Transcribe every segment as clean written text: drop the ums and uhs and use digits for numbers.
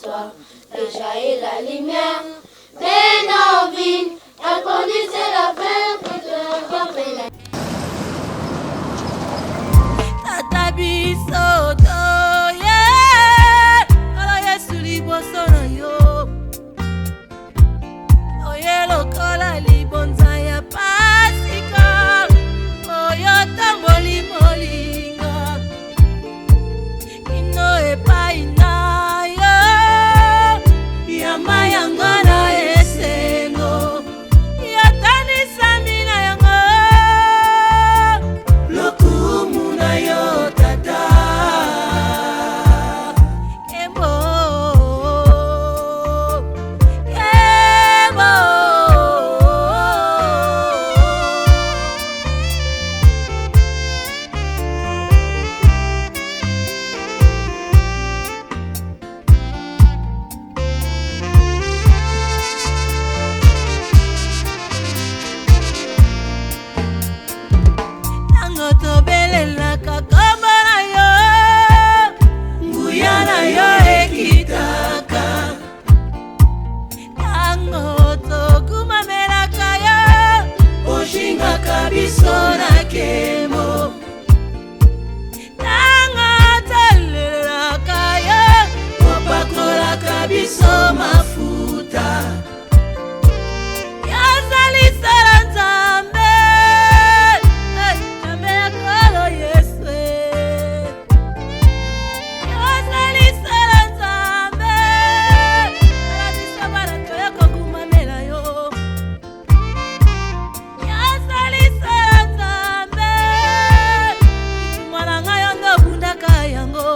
toi, déjà et la lumière. Mais nos vies, elle conduisait la paix, et te rappelle la Tatabiso toye, kala Yesu liboso na yo. Oye lokola libonza ya pasika, oyo tamboli molinga. Ino epai na yo, yama yango na esengo, yatanisa mina yango, lokumu na yo tata. Kembo, kembo. Tango tobelelaka kombo na yo, nguya na yo ekitaka. Tango tokumamelaka yo, oshingaka biso na kemo. Tango tolelaka yo, opakolaka biso mafuta. Yazali sala Nzambe, Nzambe yakolo Yesu. Yazali sala Nzambe, alabisa bana toya kokumamela yo. Yazali sala Nzambe, mwana ngai ondo obundaka yango.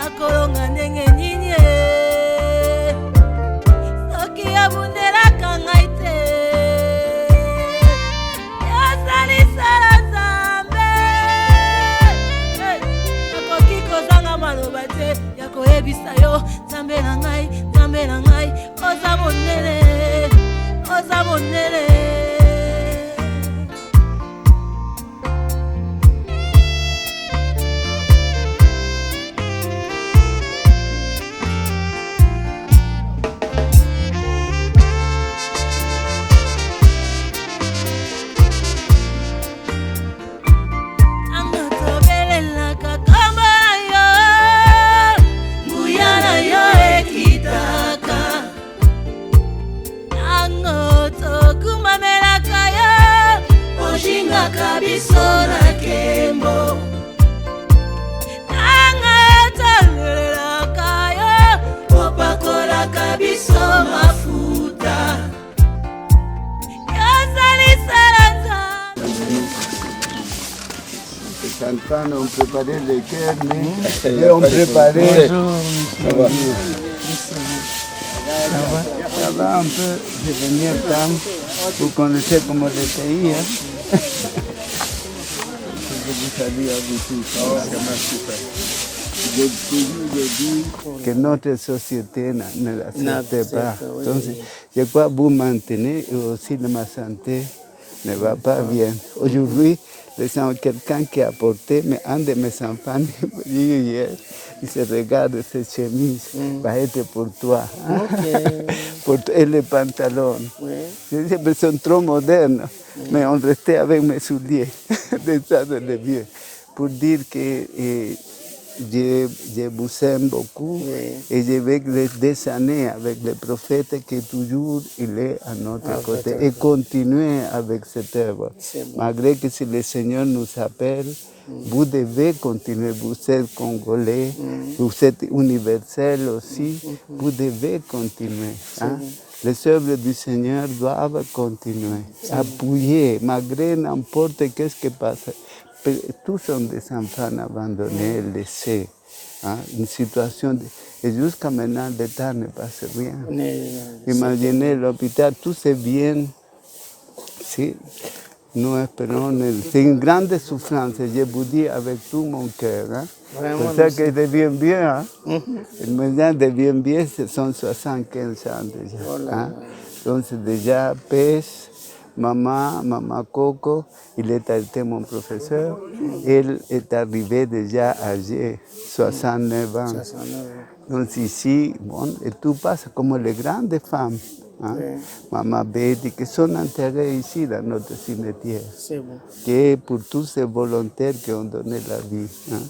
Akolonga ndenge nini ye, soki abundelaka ngai te. Yazali sala Nzambe, nakoki kozanga maloba te ya koyebisa yo. Nzambe na ngai, oza monene, oza monene. Tango tobelelaka kombo na yo, nguya na yo ekitaka. Tango tokumamelaka yo, oshingaka biso na kembo. Tango tolelelaka yo, opakolaka biso mafuta. Yazali sala Nzambe. Chantant, on préparait les cœurs, mais on préparait. Ça va. Ça va un peu. Je venais tam pour connaître comment le pays. Je vous salue à vous tous. J'ai toujours dit que notre société ne l'accepte pas. Donc, je crois que vous maintenez et aussi ma santé ne va pas bien. Aujourd'hui, quelqu'un qui a porté, mais un de mes enfants, hier, il se regarde cette chemise, va être pour toi. Hein? Okay. Et les pantalons. Je dis, ils sont trop modernes, mais on restait avec mes souliers, des tas de vieux, pour dire que je vous aime beaucoup et je vais des années avec le prophète que toujours il est à notre côté et continuer avec cette œuvre. Malgré que si le Seigneur nous appelle, vous devez continuer. Vous êtes congolais, vous êtes universel aussi, vous devez continuer. Hein? Les œuvres du Seigneur doivent continuer, appuyer, malgré n'importe qu'est-ce qui passe. Tous sont des enfants abandonnés, laissés. Hein? Une situation et jusqu'à maintenant, l'État ne passe rien. Imaginez l'hôpital, tout c'est bien. Si nous espérons, c'est une grande souffrance, je vous dis avec tout mon cœur. Hein? C'est ça qu'il devient bien. Hein? Maintenant, devient bien, ce sont 75 ans déjà. Hein? Donc c'est déjà pèse. Maman Coco, il est été mon professeur. Elle est arrivée déjà âgée, 69 ans. Donc ici, bon, et tout passe comme les grandes femmes. Hein? Oui. Maman Betty, qui sont enterrées ici dans notre cimetière. C'est bon. Que pour tous ces volontaires qui ont donné la vie. Hein?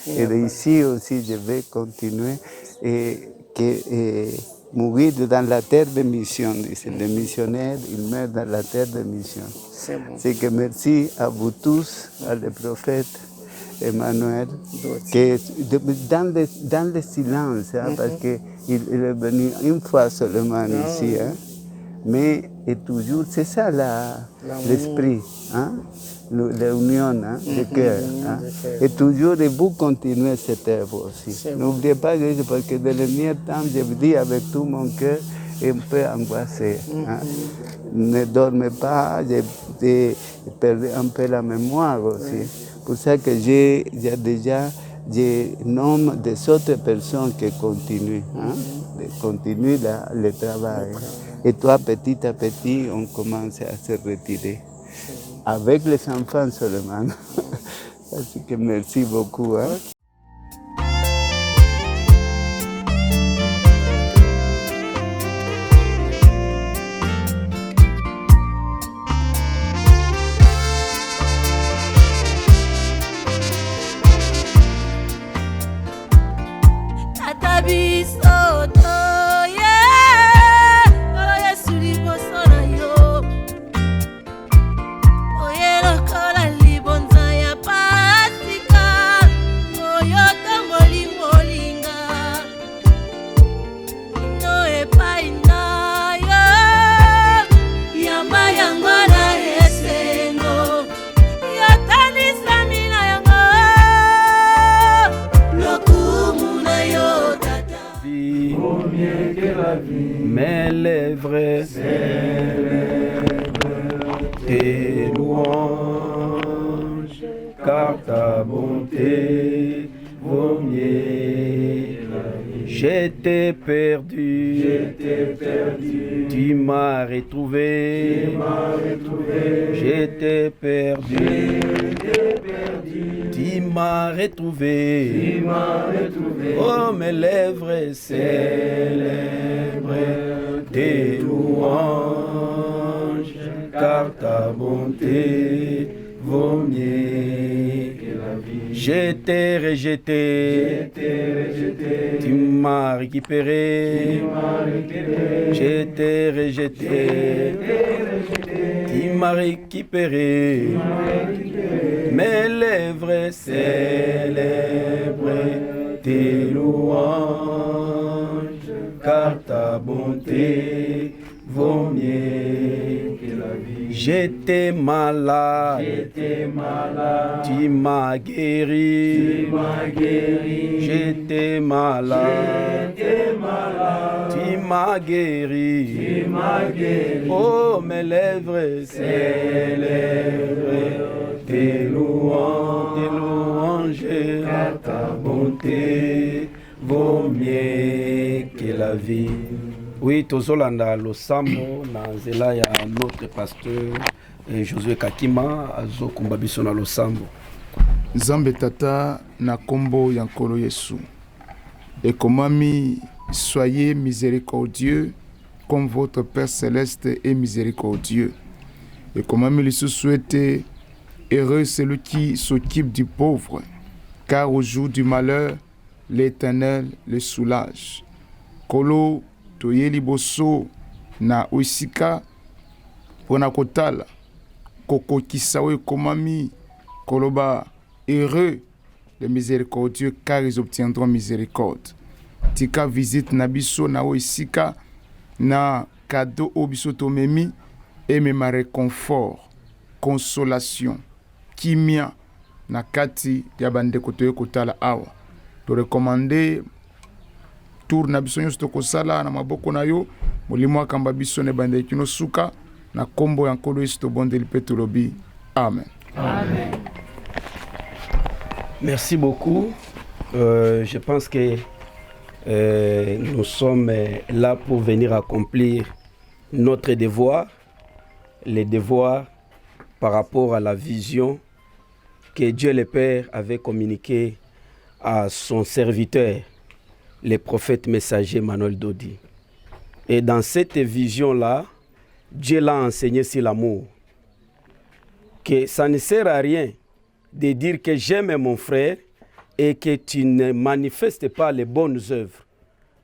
Et ici aussi, je vais continuer et mourir dans la terre de mission. Les missionnaires, ils meurent dans la terre de mission. C'est bon. C'est que merci à vous tous, à les prophètes, Emmanuel, que dans le silence, hein, parce qu'il est venu une fois seulement ici, hein, mais et toujours, c'est ça l'esprit, hein, l'union de cœur. Hein, et toujours, et vous continuez cette œuvre aussi. N'oubliez pas que parce que dans le dernier temps, je vous dis avec tout mon cœur, un peu angoissé. Hein. Ne dormez pas, j'ai perdu un peu la mémoire aussi. Pour ça que j'ai déjà des noms des autres personnes qui continuent, hein, continuent le travail. Et toi, petit à petit, on commence à se retirer. Avec les enfants seulement. Así que merci beaucoup. Hein. Mes lèvres tes louanges, car ta bonté vaut mieux. J'étais perdu, tu m'as retrouvé. J'étais perdu, tu m'as retrouvé. Oh, mes lèvres célèbrent tes louanges, car ta bonté vaut mieux que la vie. J'étais rejeté, tu m'as récupéré. J'étais rejeté, tu m'as récupéré. Mes lèvres célèbrent tes louanges, car ta bonté vaut mieux que la vie. J'étais malade, tu m'as guéri. J'étais malade, tu m'as guéri. Oh, mes lèvres célèbrent tes louanges, car ta bonté vaut mieux que la vie. Oui, tozolanda losambo na nzela ya notre pasteur Josué Kakima azokumba biso na losambo. Nzambe tata na kombo ya nkolo Yesu. Ekomami, soyez miséricordieux comme votre Père céleste est miséricordieux. Ekomami lisu souhaite heureux celui qui s'occupe du pauvre, car au jour du malheur, l'Éternel le soulage. Kolo toyeli boso na oisika pona kotala koko kisawe komami koloba heureux les miséricordieux car ils obtiendront miséricorde. Tika visite na biso na oisika na cadeau obiso tomemi et mema réconfort, consolation, kimia na kati ya bandeko toye kotala awa. To recommander tour na biso nyonso tokosala na maboko na yo molimo akamba biso ne bandeki no suka na kombo ya nkolo Yesu tobondeli mpe tolobi amen. Amen. Merci beaucoup. Je pense que nous sommes là pour venir accomplir notre devoir, les devoirs par rapport à la vision que Dieu le Père avait communiquée à son serviteur, le prophète messager Manuel Dodi. Et dans cette vision-là, Dieu l'a enseigné sur l'amour. Que ça ne sert à rien de dire que j'aime mon frère et que tu ne manifestes pas les bonnes œuvres.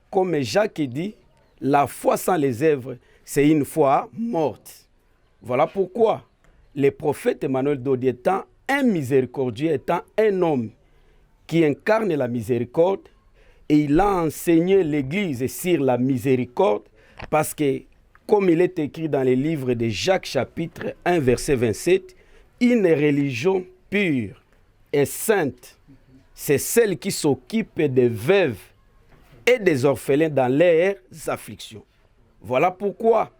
Comme Jacques dit, la foi sans les œuvres, c'est une foi morte. Voilà pourquoi le prophète Manuel Dodi, étant un miséricordieux, étant un homme qui incarne la miséricorde, et il a enseigné l'Église sur la miséricorde, parce que, comme il est écrit dans les livres de Jacques chapitre 1, verset 27, une religion pure et sainte, c'est celle qui s'occupe des veuves et des orphelins dans leurs afflictions. Voilà pourquoi,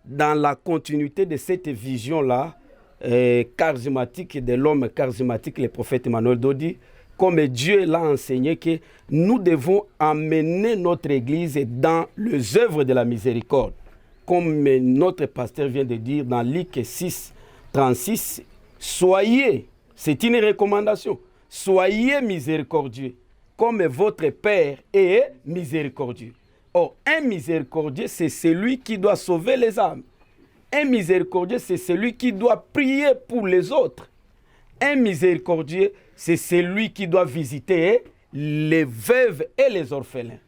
dans la continuité de cette vision-là, charismatique de l'homme charismatique, le prophète Manuel Dodi, comme Dieu l'a enseigné, que nous devons amener notre Église dans les œuvres de la miséricorde. Comme notre pasteur vient de dire dans Luc 6, 36, soyez, c'est une recommandation, soyez miséricordieux, comme votre Père est miséricordieux. Or, un miséricordieux, c'est celui qui doit sauver les âmes. Un miséricordieux, c'est celui qui doit prier pour les autres. Un miséricordieux, c'est celui qui doit visiter les veuves et les orphelins.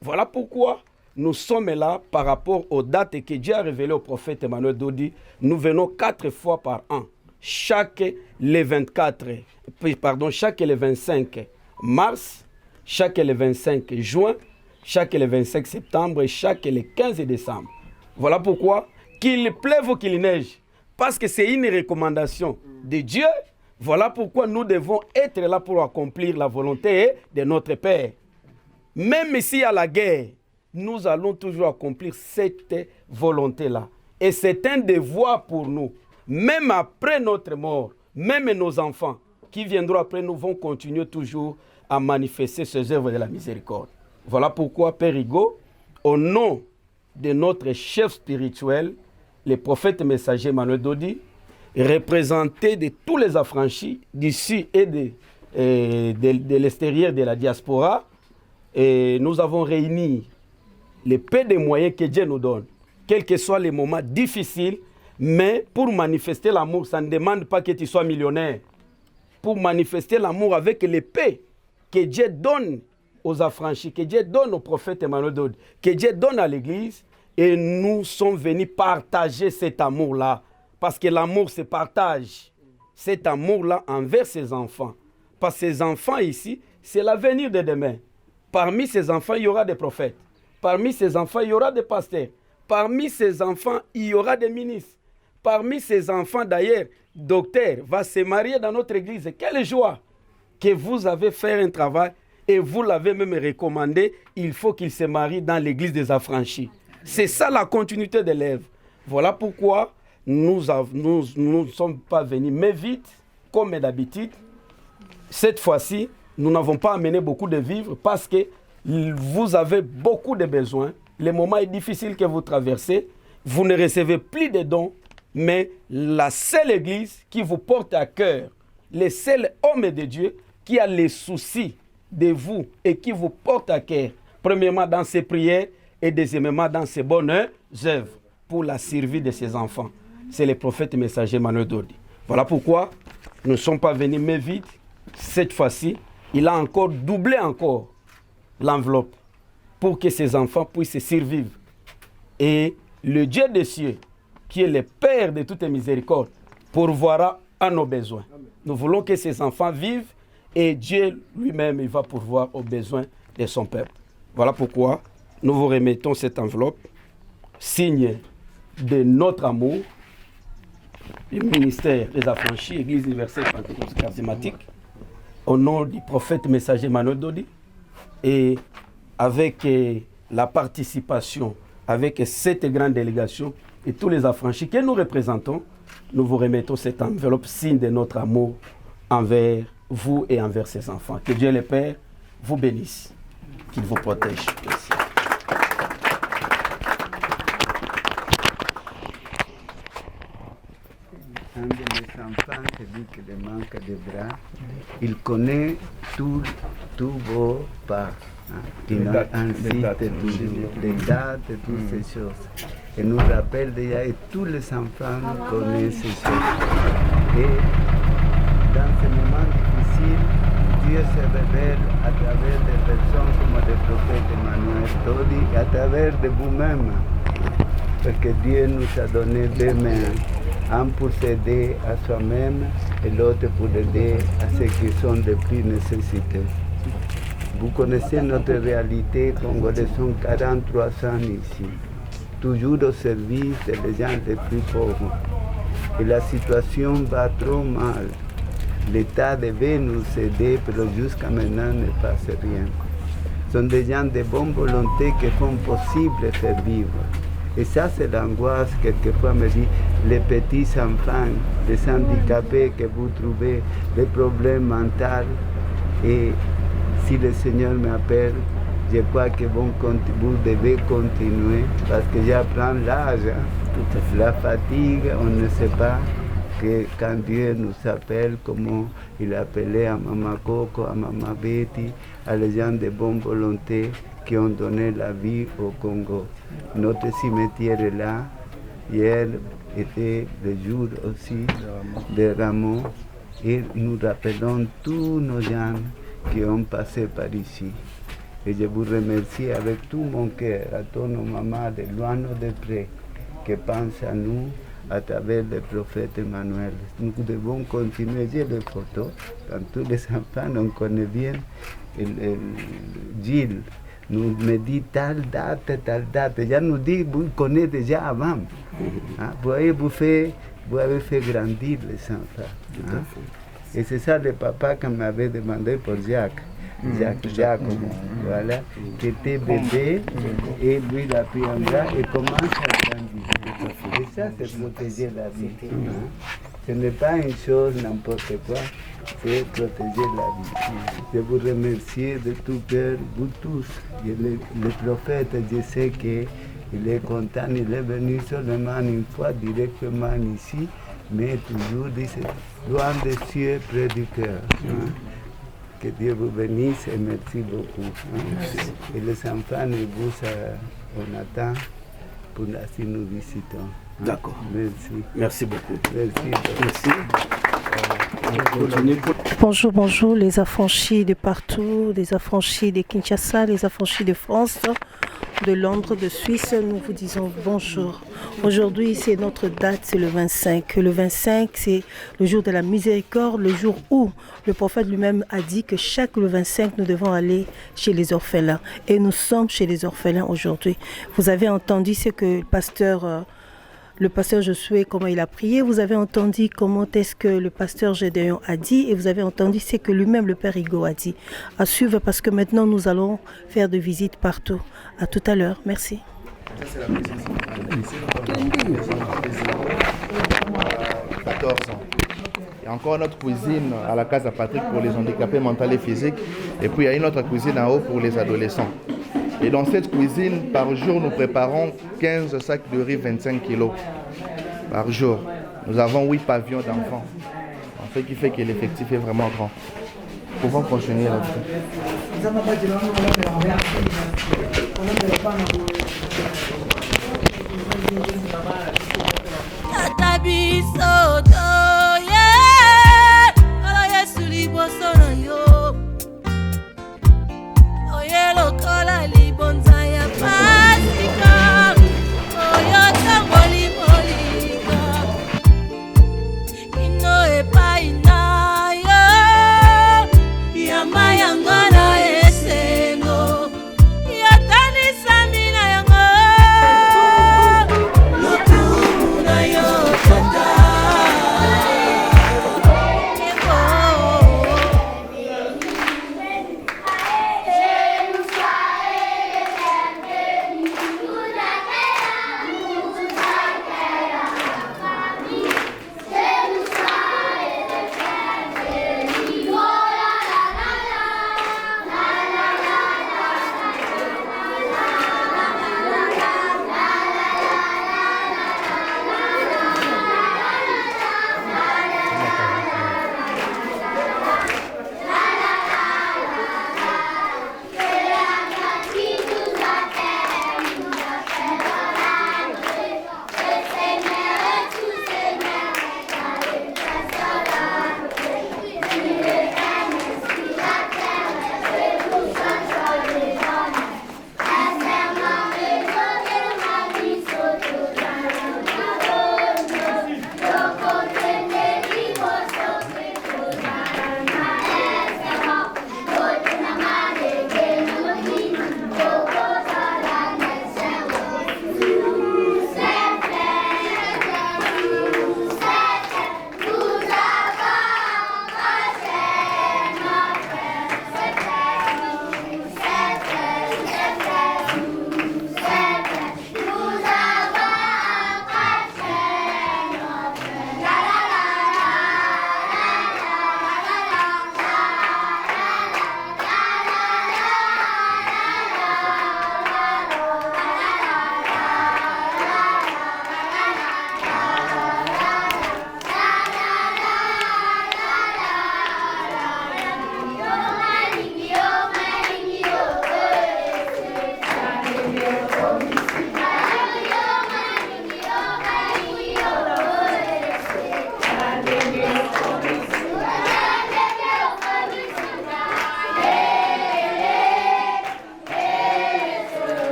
Voilà pourquoi nous sommes là par rapport aux dates que Dieu a révélées au prophète Manuel Dodi. Nous venons 4 fois par an. Chaque le 25 mars, chaque le 25 juin, chaque le 25 septembre et chaque le 15 décembre. Voilà pourquoi, qu'il pleuve ou qu'il neige, parce que c'est une recommandation de Dieu. Voilà pourquoi nous devons être là pour accomplir la volonté de notre Père. Même s'il y a la guerre, nous allons toujours accomplir cette volonté-là. Et c'est un devoir pour nous. Même après notre mort, même nos enfants qui viendront après nous vont continuer toujours à manifester ces œuvres de la miséricorde. Voilà pourquoi, Père Higo, au nom de notre chef spirituel, le prophète messager Manuel Dodi, représenté de tous les affranchis d'ici et de l'extérieur de la diaspora, et nous avons réuni les peu de moyens que Dieu nous donne, quels que soient les moments difficiles, mais pour manifester l'amour, ça ne demande pas que tu sois millionnaire. Pour manifester l'amour avec l'épée que Dieu donne aux affranchis, que Dieu donne au prophète Emmanuel Dodi, que Dieu donne à l'Église, et nous sommes venus partager cet amour-là. Parce que l'amour se partage. Cet amour-là envers ses enfants. Parce que ces enfants ici, c'est l'avenir de demain. Parmi ces enfants, il y aura des prophètes. Parmi ces enfants, il y aura des pasteurs. Parmi ces enfants, il y aura des ministres. Parmi ces enfants, d'ailleurs, docteur va se marier dans notre église. Quelle joie que vous avez fait un travail et vous l'avez même recommandé. Il faut qu'il se marie dans l'église des affranchis. C'est ça la continuité de l'œuvre. Voilà pourquoi nous ne sommes pas venus, mais vite, comme d'habitude. Cette fois-ci, nous n'avons pas amené beaucoup de vivres parce que vous avez beaucoup de besoins. Le moment est difficile que vous traversez. Vous ne recevez plus de dons, mais la seule église qui vous porte à cœur, le seul homme de Dieu qui a les soucis de vous et qui vous porte à cœur, premièrement dans ses prières et deuxièmement dans ses bonnes œuvres pour la survie de ses enfants. C'est le prophète messager Manuel Dodi. Voilà pourquoi nous ne sommes pas venus mais vite. Cette fois-ci, il a encore doublé l'enveloppe pour que ses enfants puissent survivre. Et le Dieu des cieux, qui est le Père de toutes les miséricordes, pourvoira à nos besoins. Nous voulons que ces enfants vivent et Dieu lui-même il va pourvoir aux besoins de son peuple. Voilà pourquoi nous vous remettons cette enveloppe, signe de notre amour, le ministère des affranchis, Église universelle pentecôtale charismatique, au nom du prophète messager Manuel Dodi, et avec la participation, avec cette grande délégation et tous les affranchis que nous représentons, nous vous remettons cette enveloppe, signe de notre amour envers vous et envers ses enfants. Que Dieu le Père vous bénisse, qu'il vous protège. Merci. Un de mes enfants qui dit qu'il manque de bras, il connaît tous vos pas. qui nous insiste toujours, les dates et toutes ces choses. Et nous rappelle déjà, et tous les enfants connaissent ces choses. Et dans ces moments difficiles, Dieu se révèle à travers des personnes comme le prophète Emmanuel Todi et à travers de vous-même. Parce que Dieu nous a donné deux mains, un pour s'aider à soi-même et l'autre pour aider à ceux qui sont les plus nécessités. Vous connaissez notre réalité, Congolais sont 43 ans ici, toujours au service des gens les plus pauvres. Et la situation va trop mal. L'État devait nous aider, mais jusqu'à maintenant ne passe rien. Ce sont des gens de bonne volonté qui font possible de faire vivre. Et ça, c'est l'angoisse, quelquefois, me dit, les petits enfants, les handicapés que vous trouvez, les problèmes mentaux. Et si le Seigneur m'appelle, je crois que vous devez continuer, parce que j'apprends l'âge, la fatigue, on ne sait pas. Que quand Dieu nous appelle, comment il appelait à Maman Coco, à Maman Betty, à les gens de bonne volonté qui ont donné la vie au Congo. Notre cimetière est là. Hier était le jour aussi de Ramon et nous rappelons tous nos gens qui ont passé par ici. Et je vous remercie avec tout mon cœur, à tous nos mamans de loin ou de près, qui pensent à nous à travers le prophète Emmanuel. Nous devons continuer. J'ai les photos, quand tous les enfants, on connaît bien. Gilles nous me dit telle date. Déjà nous dit, vous connaissez déjà avant. Vous avez fait grandir les enfants. Et c'est ça le papa qu'on m'avait demandé pour Jacques. Jacques, voilà, qui était bébé, et lui il a pris un bras et commence à grandir. Et ça, c'est protéger la vie. Ce n'est pas une chose n'importe quoi, c'est protéger la vie. Je vous remercie de tout cœur, vous tous. Le prophète, je sais qu'il est content, il est venu seulement une fois directement ici, mais toujours dit, loin des cieux, près du cœur. Que Dieu vous bénisse et merci beaucoup. Et les enfants, on attend pour si nous visitons. D'accord. Merci. Merci beaucoup. Merci. Bonjour, les affranchis de partout, les affranchis de Kinshasa, les affranchis de France, de Londres, de Suisse, nous vous disons bonjour. Aujourd'hui, c'est notre date, c'est le 25. Le 25, c'est le jour de la miséricorde, le jour où le prophète lui-même a dit que chaque le 25, nous devons aller chez les orphelins. Et nous sommes chez les orphelins aujourd'hui. Vous avez entendu ce que le pasteur Josué, comment il a prié. Vous avez entendu comment est-ce que le pasteur Gédéon a dit. Et vous avez entendu ce que lui-même le père Higo a dit. À suivre parce que maintenant, nous allons faire des visites partout. À tout à l'heure. Merci. Ça, c'est la maison. 14 ans. Il y a encore notre cuisine à la Casa Patrick pour les handicapés mentaux et physiques. Et puis il y a une autre cuisine en haut pour les adolescents. Et dans cette cuisine, par jour, nous préparons 15 sacs de riz 25 kg par jour. Nous avons 8 pavillons d'enfants. Ce qui fait que l'effectif est vraiment grand. Nous pouvons continuer là-dessus. Tata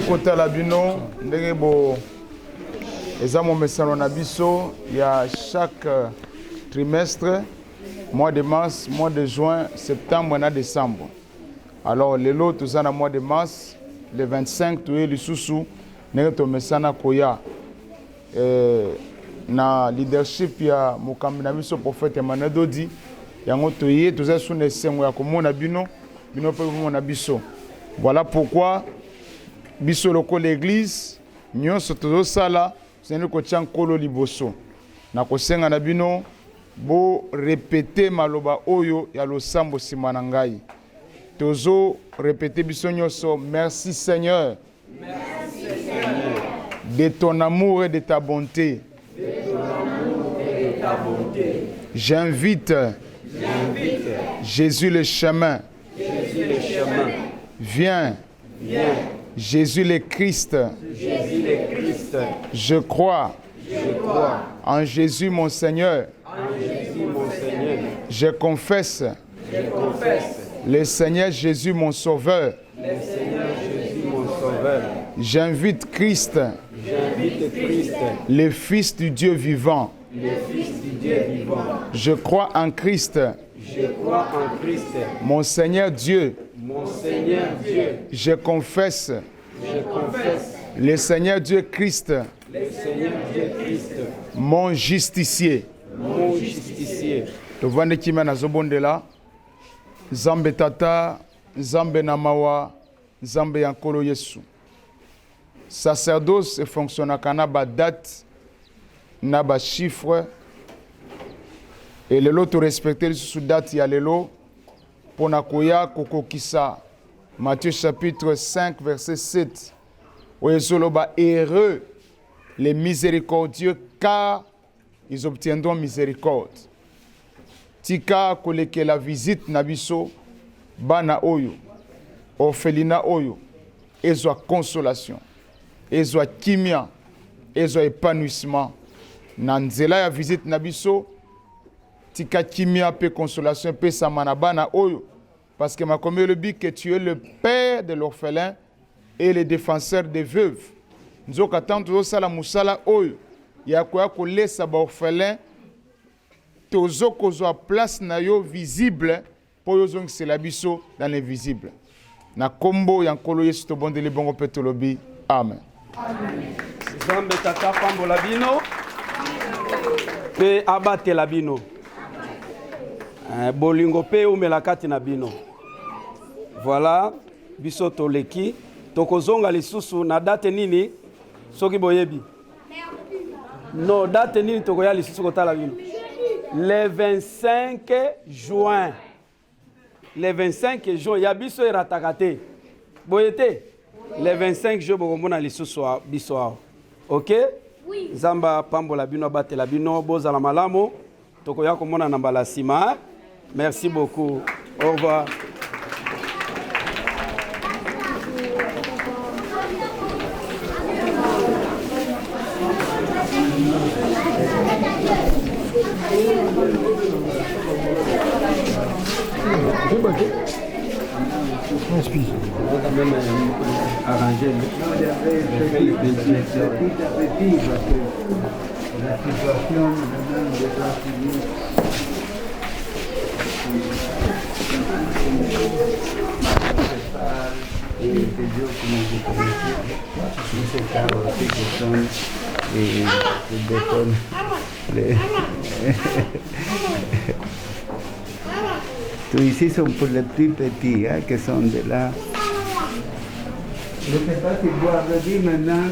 Kota la bino ndenge bo eza mo mesano na biso ya chaque trimestre, mois de mars, mois de juin, septembre et décembre. Alors lelo toza na mois de mars, le 25 toye lisusu ndenge to mesana koya na leadership ya mokambi na biso prophète Emmanuel Dodi yango toye toza suna esengo ya komona bino pe komona biso. Voilà pourquoi biso loko l'église nyonso tozosala zeni kotia nkolo liboso na kosenga na bino bo répéter maloba oyo ya losambo nsima na ngai. Tozo répéter biso nyonso: merci Seigneur, merci Seigneur, de ton amour et de ta bonté. J'invite Jésus le chemin. Viens, Jésus le Christ. Je crois en Jésus mon Seigneur. Je confesse le Seigneur Jésus mon Sauveur. J'invite Christ, le Fils du Dieu vivant. Je crois en Christ, mon Seigneur Dieu. Je confesse le Seigneur Dieu Christ, mon justicier. Tovande kima na zobondela Nzambe tata, Nzambe na mawa, Nzambe ya nkolo Yesu. Sacerdoce fonctionnaka na ba date na ba chiffre et lelo to respecter sous date ya lelo pona koya kokokisa Matthieu chapitre 5 verset 7 oyezoloba heureux les miséricordieux car ils obtiendront miséricorde. Tika koleke la visite na biso bana oyo orphelina oyo ezwa consolation, ezwa kimia, ezwa épanouissement na nzela ya visite na biso. Tika kimia pe consolation pe samana bana oyo, parce que ma comme le dit que tu es le père de l'orphelin et le défenseur des veuves. Nzoka tanto sala musala oyo ya koya ko lesa ba orphelin tozo kozwa place na yo visible po yo zongisa la biso dans l'invisible. Na kombo ya nkolo Yesu to bondeli bongo petolobi. Amen. Nzambe tata pambola bino pe abatela bino. Bolingo pe umela kati na bino. Voilà, biso toleki tokozonga lisusu na date nini soki boyebi. No date nini tokoya lisusu kotala bino. Le 25 juin. Le 25 juin ya biso eratakate. Boyete le 25 juin bokomona lisusu biso. OK? Oui. Zamba pambola bino batela bino bozala malamu tokoya komona na mbala sima. Merci beaucoup. Au revoir. Tout ici sont pour les plus petits, hein, qui sont de là. Je ne sais pas si vous avez dit maintenant.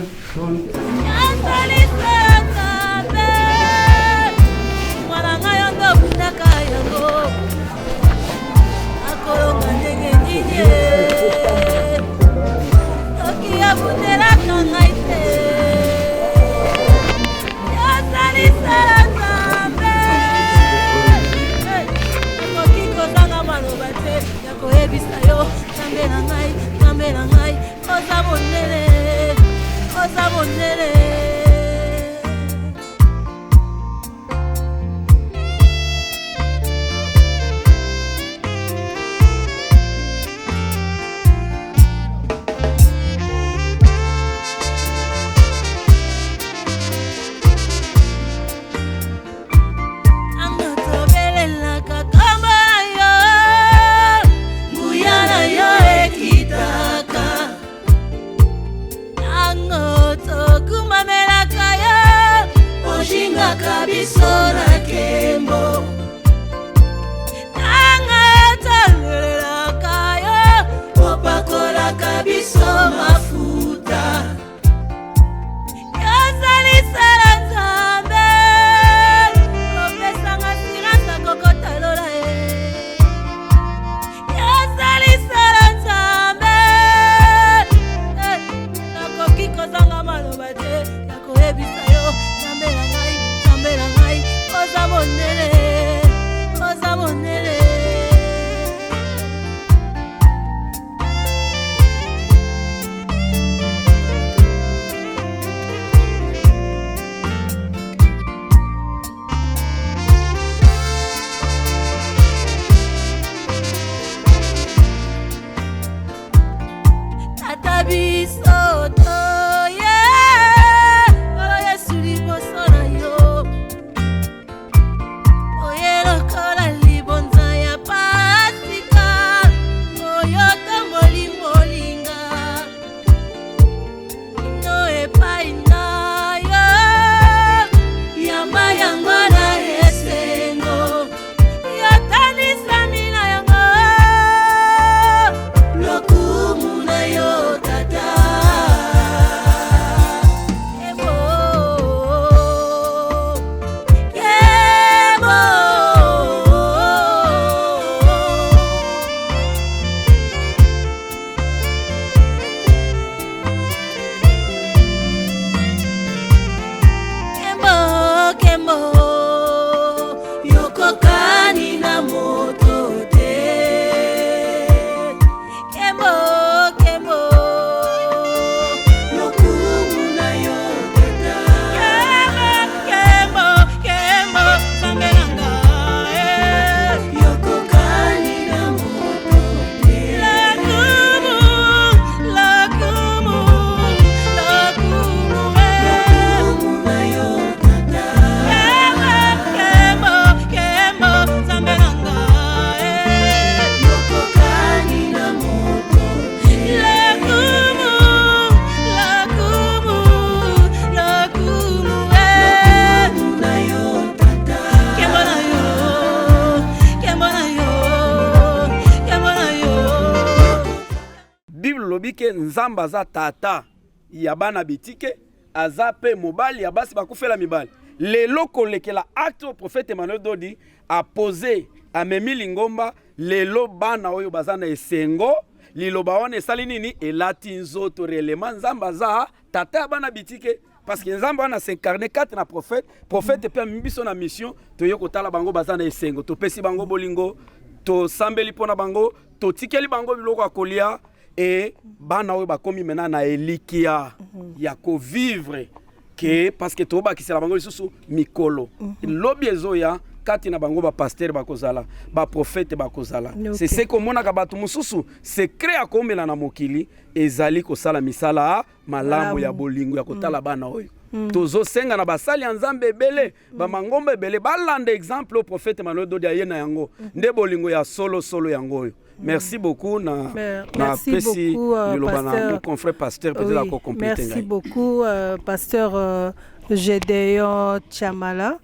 tolobi ke nzambe aza tata ya bana bitike aza pe mobali ya basi bakufela mibali lelo kolekela acte au prophète Emmanuel Dodi a posé amemi lingomba lelo bana oyo bazana esengo liloba wana esali nini elati nzoto réellement nzambe aza tata ya bana bitike parce que nzambe wana s'incarner 4 na prophète pe mbiso na mission toyo kotala bango bazana esengo to pesi bango bolingo to sambeli pona bango to tikeli bango biloko akolia et bana oyo bakomi mena na elikia ya ko vivre que parce que to ba kisela bango lisusu mikolo lobi ezoya kati na bango ba pasteur bakozala ba prophète bakozala c'est ce que mona ka batu mususu secret akomela na mokili ezali kosala misala malamu ya bolingo ya kotala bana oyo tozo senga na basali ya nzambe ebele ba mangombe ebele balanda exemple au prophète Emmanuel Dodi ayena yango nde bolingo ya solo yango oyo. Merci beaucoup merci beaucoup confrère pasteur peut-être encore compléter. Merci beaucoup pasteur Gédéon Chamala.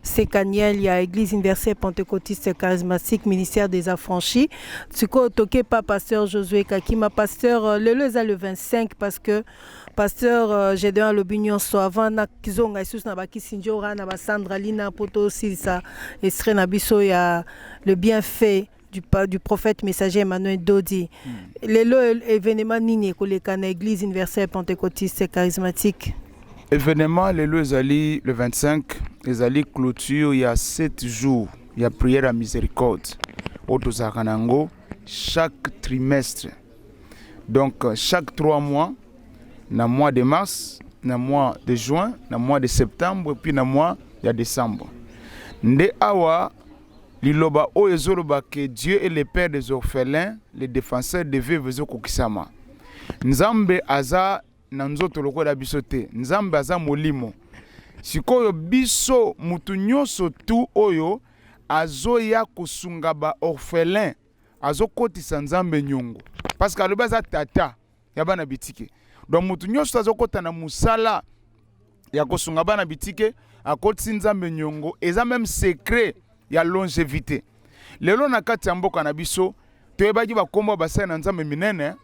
C'est Kaniel, il y a Église universelle pentecôtiste charismatique, ministère des affranchis. Tu peux toquer pas pasteur Josué Kakima, pasteur le 25 parce que pasteur Gédéon Lobignon soit avant na kizonga Jesus na baki sinjora na basandra lina poto silsa estre na biso ya le bienfait du prophète messager Emmanuel Dodi. Lelo événement nini koleka na Église universelle pentecôtiste charismatique. Événement le 25, les clôture il y a 7 jours, il y a prière à miséricorde au Tozakanango chaque trimestre. Donc chaque 3 mois, dans le mois de mars, dans le mois de juin, dans le mois de septembre et puis dans le mois de décembre. Nde awa liloba o ezoloba que Dieu est le père des orphelins, le défenseur des veuves ezokokisama. Nzambe aza na nzoto lokola biso te nzambe aza molimo sikoyo biso mutu nyonso tu oyo azoya kosunga ba orphelin azokotisa nzambe nyongo parce que alobi aza tata ya bana bitike donc mutu nyonso azokota na musala ya kosunga bana bitike akotisi nzambe nyongo eza même secret ya longévité lelo na kati ya mboka na biso toyebaki bakombo basala na nzambe minene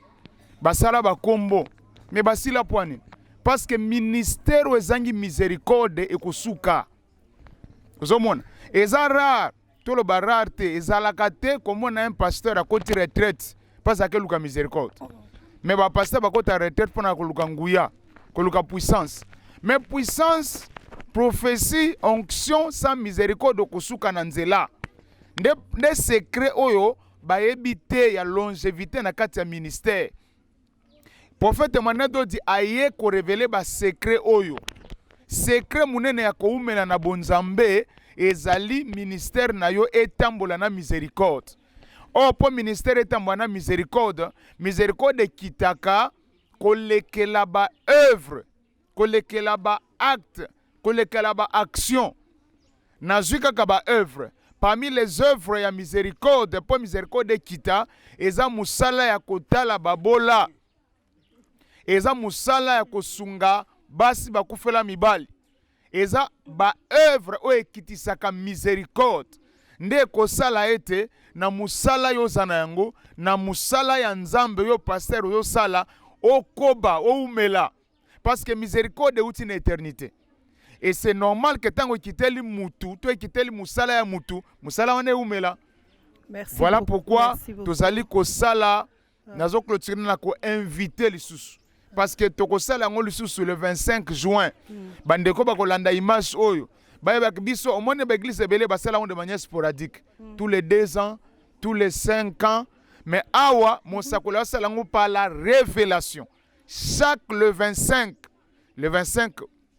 basala bakombo mais basila poani parce que ministère ezangi miséricorde ekosuka ozomona eza rare tolo ba rare te ezalaka te komona un pasteur a koti retraite parce que luka miséricorde mais ba pasteur ba kota retraite pona koluka nguya koluka puissance mais puissance prophétie onction sans miséricorde kosuka na nzela nde secret oyo ba ebite ya longévité na kati ya ministère. Prophète Emmanuel Dodi aye ko révéler ba secret oyo. Secret munene ya koumela na bonzambe ezali ministère na yo etambola na miséricorde. O po ministère etambola na miséricorde, miséricorde kitaka kolekela ba œuvre, kolekela ba acte, kolekela ba action. Nazuka ka ba œuvre. Parmi les œuvres ya miséricorde, po miséricorde kita eza musala ya kotala babola. Eza musala ya kosunga basi bakufela mibali. Eza ba œuvre o ekitisaka miséricorde. Nde kosala ete na musala yo zana yango na musala ya nzambe yo pasteur yo sala okoba oumela parce que miséricorde est une éternité. Et c'est normal que tango kiteli mutu to kiteli musala ya mutu musala wane oumela. Merci. Voilà beaucoup. pourquoi tozali kosala nazo clôturer na ko inviter lisusu. Parce que tokosala ngo lisusu le 25 juin bandeko bakolanda image oyo bayeba biso omone ba église ebele basala ngo de manière sporadique tous les 2 ans tous les 5 ans mais awa mosakola sala ngo par la révélation chaque le 25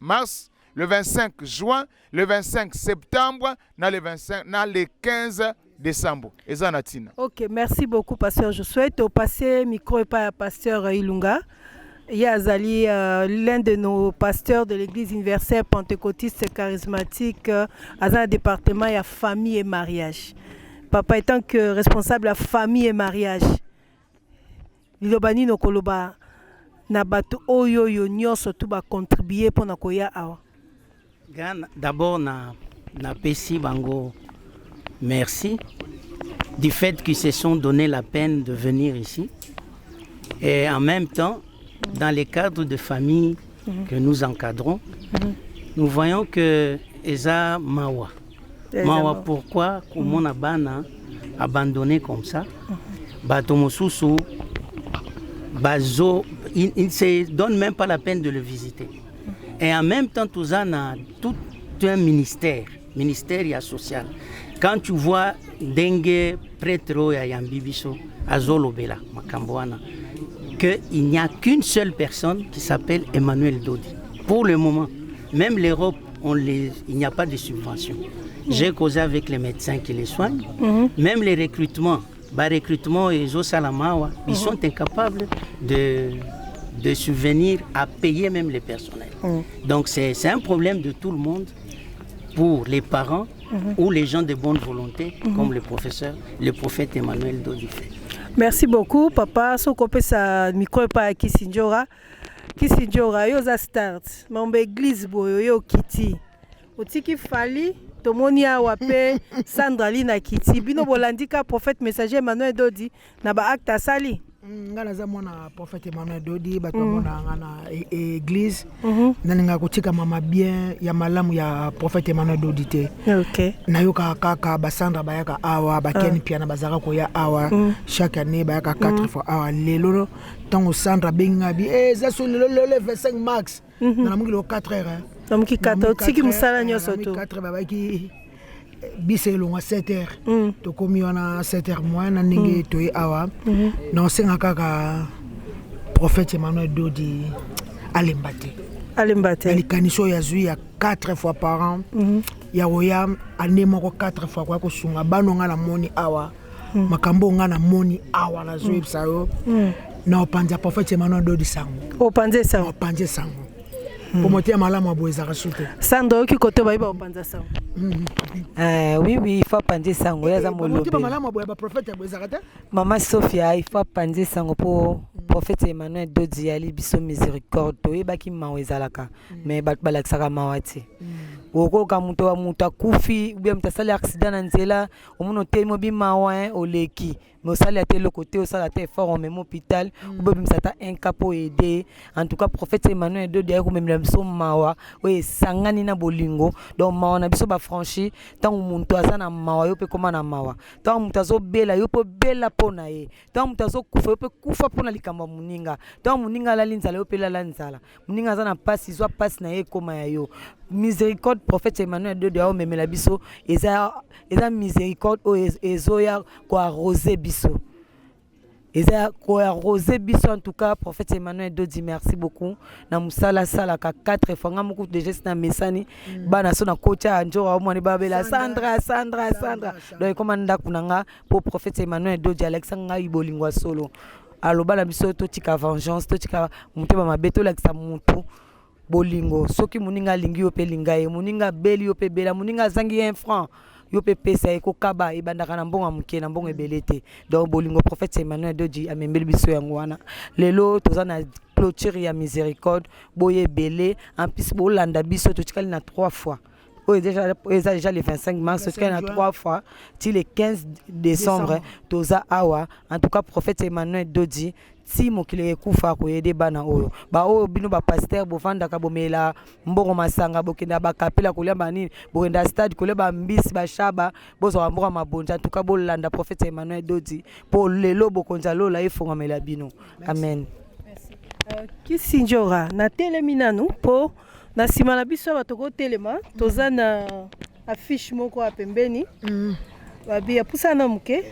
mars le 25 juin le 25 septembre le 15 décembre. OK, merci beaucoup pasteur. Je souhaite passer micro et pas à pasteur Ilunga. Yazali, l'un de nos pasteurs de l'église universelle pentecôtiste charismatique, à un département, il y a famille et mariage. Papa étant que responsable de la famille et mariage, Lilobani no koloba na batu oyo yo nyonso tu ba contribuer pour na koya awa. D'abord na pesi bango merci du fait qu'ils se sont donné la peine de venir ici. Et en même temps, dans les cadres de famille que nous encadrons, nous voyons que Eza Mawa. Mawa, pourquoi comment Abana abandonné comme ça? Batomosusu, Bazo, il ne se donne même pas la peine de le visiter. Et en même temps, tout ça a tout un ministère social. Quand tu vois Dengue, Prêtre, Yambibiso, Azolobela, Makamboana, qu'il n'y a qu'une seule personne qui s'appelle Emmanuel Dodi. Pour le moment, même l'Europe, il n'y a pas de subvention. J'ai causé avec les médecins qui les soignent, même les recrutements et Salamawa, ils sont incapables de subvenir à payer même les personnels. Donc c'est un problème de tout le monde, pour les parents ou les gens de bonne volonté, comme le prophète Emmanuel Dodi fait. Merci beaucoup, papa. So kopé sa micro pa Kisinjora. Kisinjora yo za start. Mambe église boyo yo kiti. Otiki fali tomoni awa pe Sandra Lina kiti. Bino bolandika prophète messager Emmanuel Dodi na ba acte sali. Ngana za mwana prophète Emmanuel Dodi bato mona ngana église. Naninga kotika mama bien ya malamu ya prophète Emmanuel Dodi te. OK. Nayoka kaka basandra bayaka awa bakeni pia na bazaka ko ya awa chaque année bayaka 4 fois awa lelo tango Sandra bengabi za so le 25 max. Na mungi lo 4 heures. Na mungi 4 tiki musala nyoso to. 4 babaki biselo à 7 heures. To komi wana 7 heures moins na ningi to awa. Na osenga kaka prophète Emmanuel Dodi alembate. Ali kaniso ya zui ya 4 fois par an. Ya oya anemoko 4 fois kwa kosunga banonga na moni awa. Makambo nga na moni awa na zui psayo. Na opanza prophète Emmanuel Dodi sango. Opanze sango. Pour monter à malamu aboeza rasute. Sando ki kote ba iba opanza sango. Oui, il faut panzer sango ya za molobe. Maman Sophia, il faut panzer sango pour prophète Emmanuel Dodi ali biso miséricorde to ebaki mawezalaka mais bat balakisaka mawati. Okoka muto wa muta kufi ubia mtasali accident na nzela omuno temo bi mawa oleki mais osali ate le côté osala ate fort en même hôpital ubia msata incapo aider en tout cas prophète Emmanuel Dodi ya ko memela biso mawa we sangani na bolingo donc mawa na biso ba franchi tant muntu azana mawa yo pe koma na mawa tant muntu azobela yo pe bela pona ye tant muntu azokufa yo pe kufa pona likamba muninga tant muninga la linzala yo pe la nzala muninga azana passe zo passe na ye koma ya yo miséricorde prophète Emmanuel Dodi a memela biso eza miséricorde o ezoya ko arroser biso eza ko arroser biso en tout cas prophète Emmanuel Dodi merci beaucoup na musala sala ka 4 fois ngamuku déjà na mesani bana so na kocha njora omoni babela Sandra donc komanda kunanga pour prophète Emmanuel Dodi Alexandre ibolingwa solo aloba na biso to tika vengeance to tika muteba mabeto la kisa mutu bolingo soki muninga lingi yo pe lingaye muninga beli yo pe bela muninga zangi 1 franc yo pe pesa eko kaba ebandaka na mbonga muke na mbonga ebelete donc bolingo prophète Emmanuel Dodi amembeli biso yango wana lelo toza na clôture ya miséricorde boye belé en plus bolanda biso to tikali na 3 fois déjà le 25 mars, c'est qu'il y a 3 fois, le 15 décembre, toza awa, en tout cas prophète Emmanuel Dodi, si mo kile kufa ko yede bana oyo ba o bino ba pasteur bo fanda ka bomela mbongo masanga bokenda ba kapela ko lemba nini bokenda stade ko leba mbisi ba shaba bozo mbongo mabonja en tout cas bolanda prophète Emmanuel Dodi pour lelo bokonza lola ifonga mela bino amen. Kisinjora na telemina no po na sima na biso batoko telema toza na affiche moko a pembeni babi ya pusana muke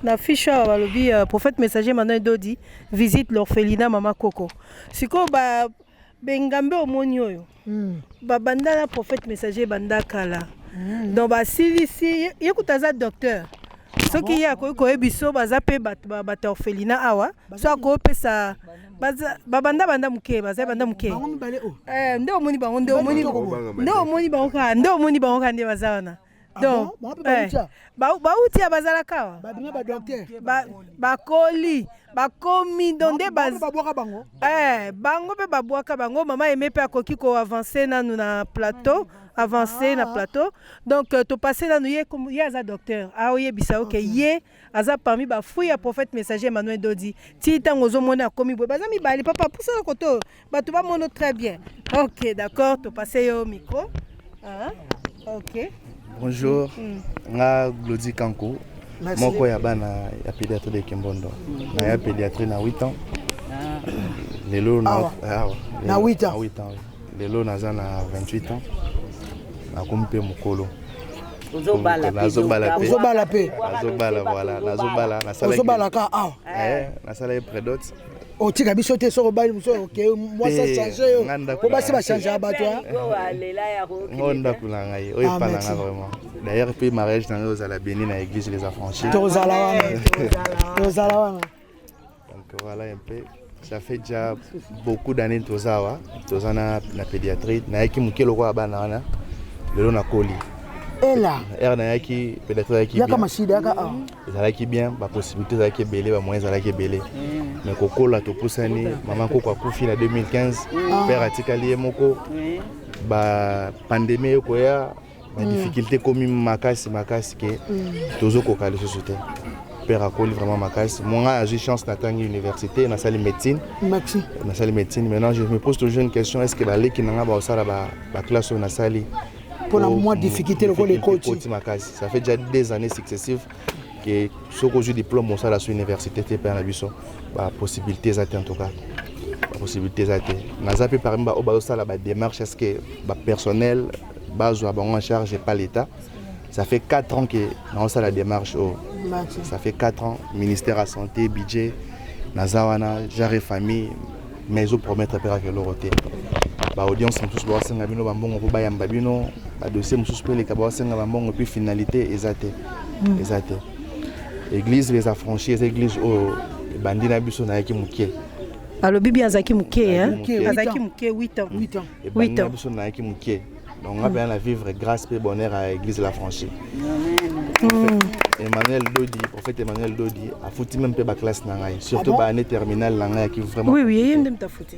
na affiche balobi prophète messager Emmanuel Dodi visite l'orphelinat Mama Coco siko ba bengambe omoni oyo ba banda na prophète messager banda kala donc ba silisi yekutaza docteur soki ya ko ebiso baza pe bat orphelinat awa so ko pesa banda muke baza banda muke nde omoni bango nde omoni bango nde baza wana donc bauti ya bazalaka wa bakoli bakomi donde bango mpe babwaka bango mama eme mpe akoki koavance nanu na plateau avancé na plateau donc to passé nanu ye aza docteur aoyebisa oke ye aza parmi bafui ya prophète messager Emmanuel Dodi ti ntango ozomona akomi boye baza mibali papa pousa na koto bato bamono très bien. Ok, d'accord, to passé yo micro. Ok. Bonjour, nga Glody Kanko. Moko ya bana ya pédiatrie de Kimbondo. Na ya pédiatrie na 8 ans. Lelo na 8 ans. Lelo naza na 28 ans. Nakompe mukolo. Ozobala pe. Voilà, nazobala na sala. Ozobala ka na sala prédote. Otika biso te soko bali muso OK moi ça changer ko basi ba changer abato ngonda kulanga ye oyo palanga vraiment d'ailleurs puis mariage dans aux à la Béni na église les affranchis tozala wana donc voilà un peu ça fait déjà beaucoup d'années tozana na pédiatrie na yaki mukelo ko bana wana lelo na koli ela na yaki pédiatrie yaki yaka mashida yaka ezalaki bien ba possibilité ezalaki belé ba moyens ezalaki belé mais kokola topusani maman koko akufi na 2015 père atikali moko ba pandémie koya ba difficulté komi makasi ke tozo kokali société père akoli vraiment makasi moi j'ai chance d'attendre université na salle médecine maintenant je me pose toujours une question est-ce que ba leki nanga ba osala ba classe na salle pour la moins difficulté le coach ça fait déjà des années successives que ce que je diplôme au sein de l'université TP en Abisso, possibilité zate en tout cas, possibilité zate. Naza peut parmi la démarche est-ce que personnel base en charge pas l'État. Ça fait 4 ans que dans la démarche ça fait 4 ans ministère de la santé budget Nazawana jarre famille mais au promettre père que l'oroté. Audience tous ba senga bino bambongo po bayamba bino ba dossier mususu pe le ka ba senga bambongo puis finalité ezate. Église les affranchis, église au bandina biso na yaki mukie. Alors bibi azaki mukie azaki mukie 8 ans. 8 ans biso na yaki mukie. Donc on va bien vivre grâce et bonheur à l'église de la franchise. Emmanuel Dodi, prophète Emmanuel Dodi a foutu même pas classe nangai, surtout ba année terminale nangai qui vraiment. Oui, il aime ta foutu.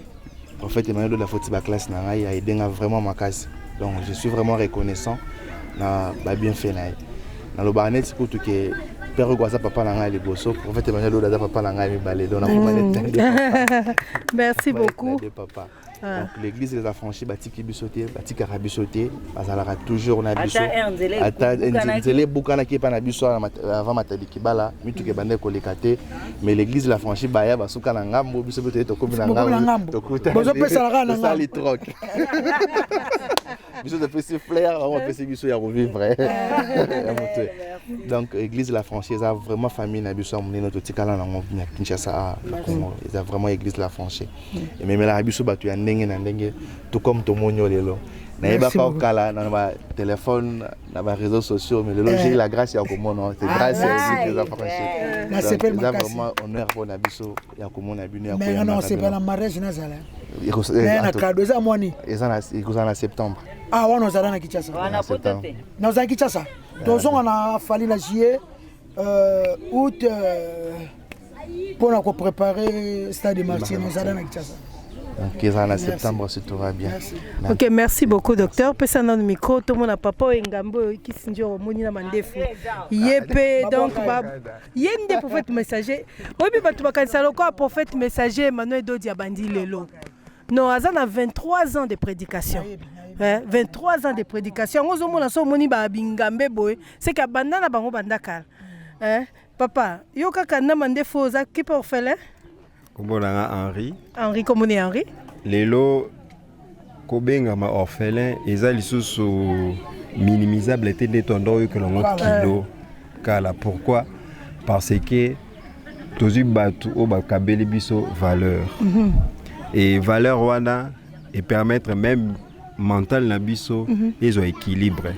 Prophète Emmanuel Dodi a foutu ba classe nangai a aidé vraiment ma case. Donc je suis vraiment reconnaissant na ba bien fait naï. Na lo ba année c'est pour tout que père Gwaza papa nangai les bosso, prophète Emmanuel Dodi a papa nangai mi balé donc na merci beaucoup. Papa. Donc l'église des affranchis batiki bisoté batika rabisoté bazalaka toujours na biso ata nzele bukana ki pa na biso avant mataliki bala mituke bande ko lekate mais l'église de la franchise baya basuka na ngambo biso bote to komi na ngambo to kuta bozo pesa la na sali troc biso de petit flair on peut biso ya revivre donc l'église de la franchise a vraiment famille na biso amné notre tikala na ngombi na Kinshasa ils a vraiment église de la franchise et même la biso batu ya tout comme tout le monde lelo na ba pa kala na ba téléphone na ba réseaux sociaux mais lelo j'ai la grâce ya komona c'est grâce à les affranchis na c'est vraiment honneur pour na biso ya komona bino ya mais non c'est pas la mariage na zala na cadeau za moni en septembre on nous a na Kinshasa na za Kinshasa donc on a fallu la juillet août pour nous préparer stade de marché nous a na Kinshasa. Donc, en septembre, c'est tout va bien. Merci. Ok, merci beaucoup, docteur. Pesa dans le micro, tout le monde a papa et Ngambo qui s'injure au Monina Mandefu. Yépe, donc, yende prophète messager. Oui, mais tu vas cancer quoi, prophète messager Emmanuel Dodi Abandi Lelo. Non, Azan a 23 ans de prédication. 23 ans de prédication. On a so moni ba bingambe boy. C'est qu'à bandana bango bandakal. Papa, yo kakana Mandefu oza qui peut faire Henri, comment est Henri? Lelo, Kobenga ma orphelin, eza lisusu minimisable était détendant que l'on a kilo. Kala, pourquoi? Parce que tozu batu o bakabeli biso valeur. Et valeur wana et permettre même mental na biso ils ont équilibré.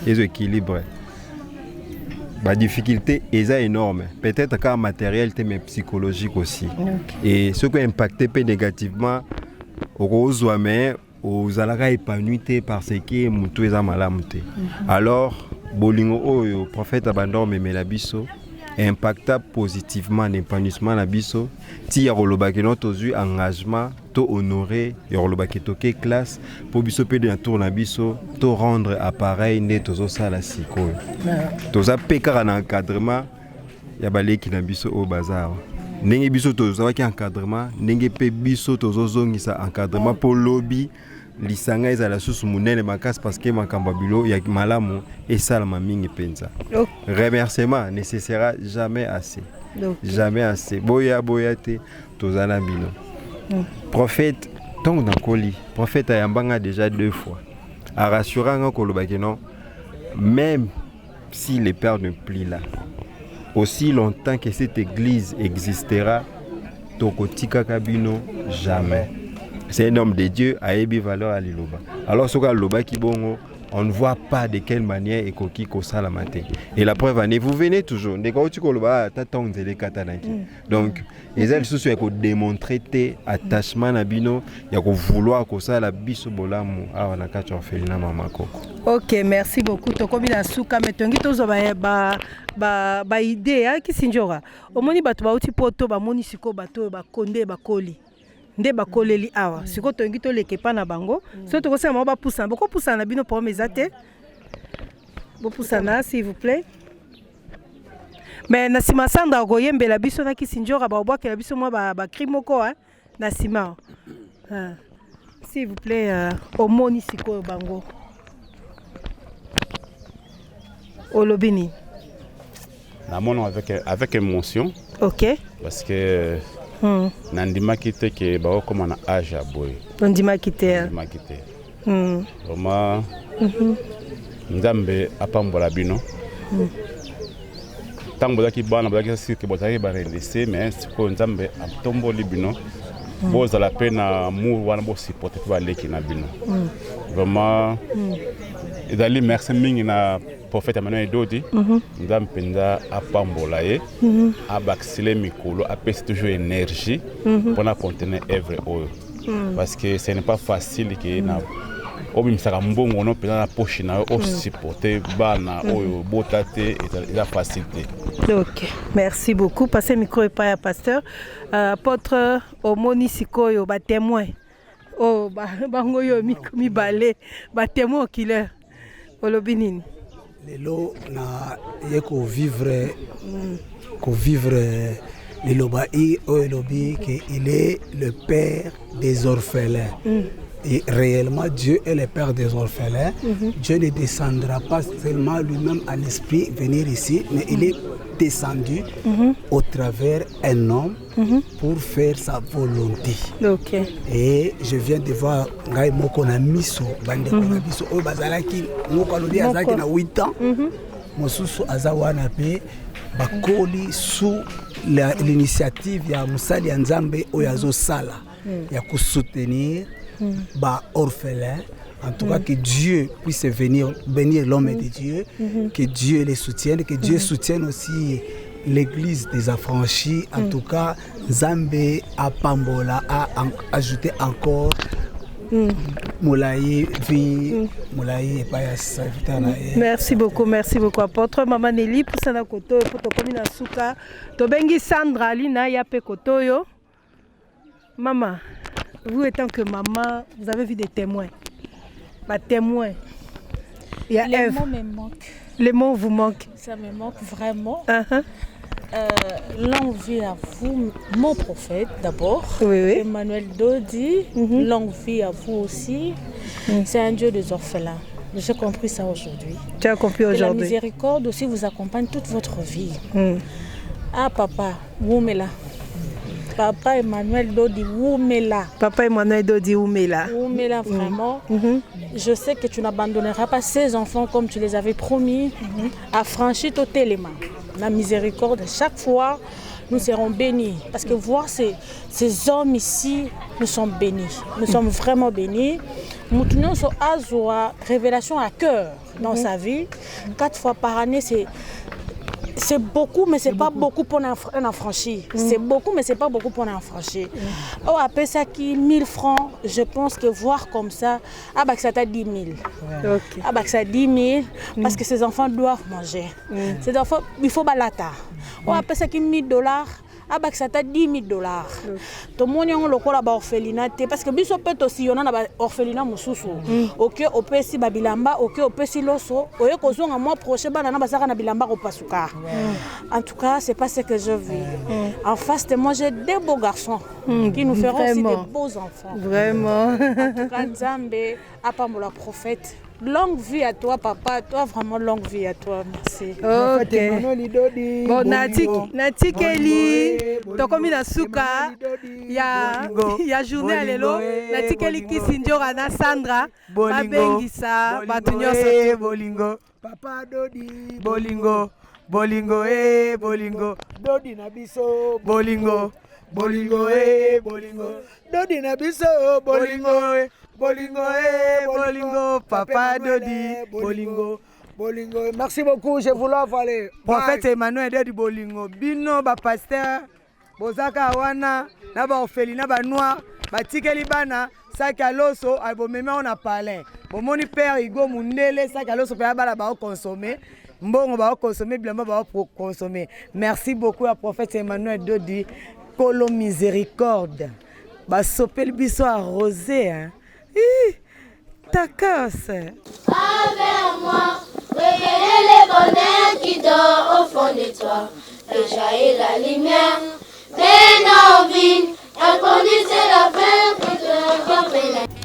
Ils ont équilibré. La difficulté est énorme. Peut-être qu'en matériel, mais psychologique aussi. Et ce qui a impacté négativement aux hommes, aux alara épanouis parce que moutou est malamouté. Alors, bolingo oyo prophète abandon memela biso impacta positivement l'épanouissement na biso ti ya kolobaki no tozwi engagement to honorer ya kolobaki toke classe po biso pe de tour na biso to rendre appareil nde tozosala sikoyo toza pe kaka na encadrement ya baleki na biso o bazar ndenge biso tozawaki encadrement ndenge pe biso tozozongisa encadrement po lobby lisanga ezala susu munene makasi parce que makambo bilo ya malamu esalama mingi penza. Remerciement ne cessera jamais assez. Jamais assez. Boya te tozala bino. Prophète tant nakoli. Prophète ayambanga déjà 2 fois. A rassurant kolobaki non même si les pères ne plient là. Aussi longtemps que cette église existera, tokotika kabino jamais. C'est un homme de Dieu à ébi valeur à l'iloba. Alors ce loba qui bongo, on ne voit pas de quelle manière et koki kosa la matin. Et la preuve année, vous venez toujours. Dès que tu loba tatong zele katanaki. Donc, les ailes sous ko démontrer tes attachements na bino, ya ko vouloir kosa la biso bolamu a na kacho felina mama koko. OK, merci beaucoup. Tokobi na suka metongi tozo ba idée ki sinjora. Omoni batu ba uti poto ba moni siko bato ba konde ba koli. Nde bakoleli awa siko tongi to lekepa na bango so to kosema ba poussa boko poussa na bino pour mes até bo poussa na s'il vous plaît mais na sima sanda ko yembela biso na kisinjora ba obwa ke la biso mo ba krimoko na sima s'il vous plaît omoni siko bango olobini na mono avec émotion. OK, parce que Nandima kite ke bao comme na âge à boy. Nandima kite. Vraiment. Nzambe apambola bino. Tango baki bana baki sike botaki ba laisser mais ko nzambe atomboli bino. Boza la pena mu wana bo supporter ba leki na bino. Vraiment. Idali merci mingi na prophète Emmanuel Dodi, nous avons apambola abaxile mikolo apesi toujours énergie pour na contenir œuvre oyo parce que ce n'est pas facile que na obimisaka mbongo no pena na poche na o supporter bana oyo botate et la facilité. OK, merci beaucoup. Passez micro et pas à pasteur apôtre omoni sikoyo ba témoin oh bango yo mi balé ba témoin killer olobinini. Lelo na yeko vivre le lobai o lobi que il est le père des orphelins. Et réellement Dieu est le père des orphelins. Dieu ne descendra pas seulement lui-même à l'esprit venir ici, mais il est descendu au travers un homme pour faire sa volonté. OK. Et je viens de voir ngai moko na miso bande ko na biso o bazalaki moko lodi azaki na 8 ans. Mosusu azawana pe bakoli sous l'initiative ya musali ya Nzambe oyazo sala ya soutenir ba orphelins. En tout cas, que Dieu puisse venir bénir l'homme de Dieu, que Dieu les soutienne, que Dieu soutienne aussi l'église des affranchis. En tout cas, Nzambe à Pambola a ajouté encore Moulaye vie Moulaye et pas. Merci beaucoup apôtre Maman Nelly pour ça na koto pour to komina suka to bengi Sandra Lina ya pe koto yo. Maman, vous étant que maman, vous avez vu des témoins. Bah, témoins. Il y a les mots me manquent. Les mots vous manquent. Ça me manque vraiment. Longue vie à vous, mon prophète d'abord. Oui. Emmanuel Dodi, longue vie à vous aussi. C'est un Dieu des orphelins. J'ai compris ça aujourd'hui. Tu as compris aujourd'hui. La miséricorde aussi vous accompagne toute votre vie. Ah papa, Woumela. Papa Emmanuel Dodi Woumela. Papa Emmanuel Dodi Woumela. Woumela, vraiment. Je sais que tu n'abandonneras pas ces enfants comme tu les avais promis. Affranchis totalement. La miséricorde, chaque fois, nous serons bénis. Parce que voir ces hommes ici, nous sommes bénis. Nous sommes vraiment bénis. Nous tenons sur Azoa, révélation à cœur dans sa vie. 4 fois par année, c'est C'est beaucoup, mais c'est pas beaucoup pour un affranchi. C'est beaucoup, mais c'est pas beaucoup pour un affranchi. Oh, après ça, qui 1000 francs, je pense que voir comme ça, ah bah que ça t'a 10 000. Okay. Ah bah que ça 10 000, parce que ces enfants doivent manger. Ces enfants, il faut balata. Oh, après ça, qui 1000 $. Ah bah que ça t'a 10 000 $. Tout le monde a le orphelinat parce que biso peut aussi on a orphelinat mususu. OK, on peut si babilamba, OK, on peut si loso. Oye ko zonga mois prochain bana na basaka na bilamba ko pasuka. En tout cas, c'est pas ce que je veux. En face de moi, j'ai des beaux garçons qui nous feront aussi des beaux enfants. Vraiment. En tout cas, Nzambe, apambola prophète. Longue vie à toi, papa. Toi, vraiment longue vie à toi. Merci. Ok. Bon, Nati Kelly, tokomi na suka, ya journée à l'élo. Nati Kelly qui s'indiora na Sandra, babengisa, batunyoso. Bolingo. Papa Dodi. Bolingo. Bolingo, bolingo. Dodi na biso. Bolingo. Bolingo, bolingo. Dodi na biso. Bolingo, bolingo, bolingo. Papa Dodi. Bolingo. Bolingo. Merci beaucoup, je vous l'offre, allez. Prophète Emmanuel Dodi Bolingo. Bino, ba pasteur, bozaka wana, na ba orphelinat, ba noir, ba tikeli bana, saka loso, abo meme on a parlé. Bon, mon père, Igo Mundele, saka loso, pa ba ba consommer. Mbongo ba consommer, bilamba ba consommer. Merci beaucoup à prophète Emmanuel Dodi. Colo miséricorde. Ba sopel biso arrosé, hein. Ta casse. Avec moi, révélez les bonheurs qui dort au fond de toi. Et jaillit la lumière. Mais nos vies, elle conduisait la fin, et te rappelle la